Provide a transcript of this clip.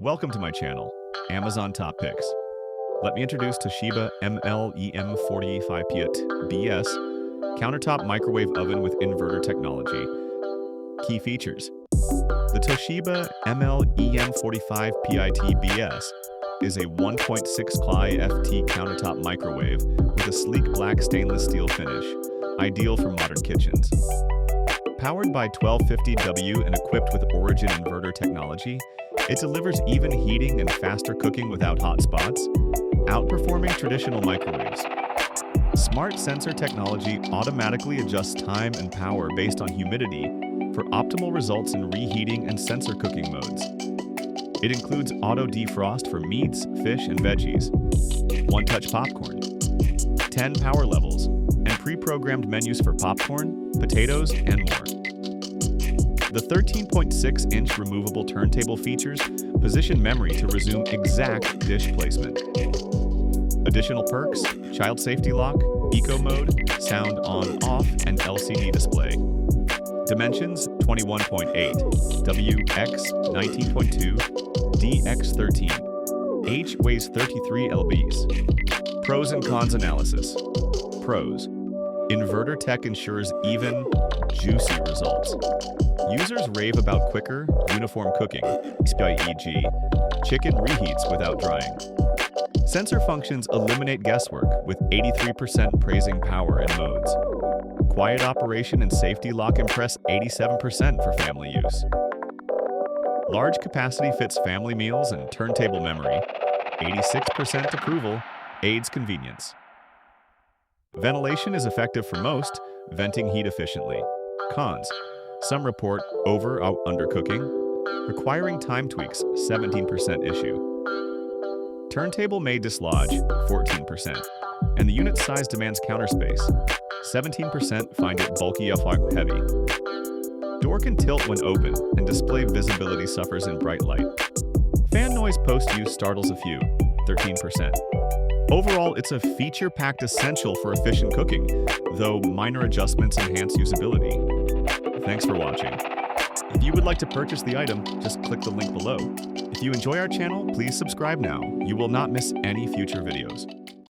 Welcome to my channel, Amazon Top Picks. Let me introduce Toshiba ML-EM45PIT BS Countertop Microwave Oven with Inverter Technology. Key features. The Toshiba ML-EM45PIT BS is a 1.6 Cli FT countertop microwave with a sleek black stainless steel finish, ideal for modern kitchens. Powered by 1250W and equipped with Origin Inverter Technology, it delivers even heating and faster cooking without hot spots, outperforming traditional microwaves. Smart sensor technology automatically adjusts time and power based on humidity for optimal results in reheating and sensor cooking modes. It includes auto defrost for meats, fish, and veggies, one-touch popcorn, 10 power levels, and pre-programmed menus for popcorn, potatoes, and more. The 13.6-inch removable turntable features position memory to resume exact dish placement. Additional perks: child safety lock, eco mode, sound on/off, and LCD display. Dimensions: 21.8, WX 19.2, DX13. H weighs 33 lbs. Pros and cons analysis. Pros: Inverter tech ensures even, juicy results. Users rave about quicker, uniform cooking, e.g., chicken reheats without drying. Sensor functions eliminate guesswork, with 83% praising power and modes. Quiet operation and safety lock impress 87% for family use. Large capacity fits family meals and turntable memory. 86% approval aids convenience. Ventilation is effective for most, venting heat efficiently. Cons: some report undercooking, requiring time tweaks, 17% issue. Turntable may dislodge, 14%, and the unit size demands counter space. 17% find it bulky or heavy. Door can tilt when open, and display visibility suffers in bright light. Fan noise post-use startles a few, 13%. Overall, it's a feature-packed essential for efficient cooking, though minor adjustments enhance usability. Thanks for watching. If you would like to purchase the item, just click the link below. If you enjoy our channel, please subscribe now. You will not miss any future videos.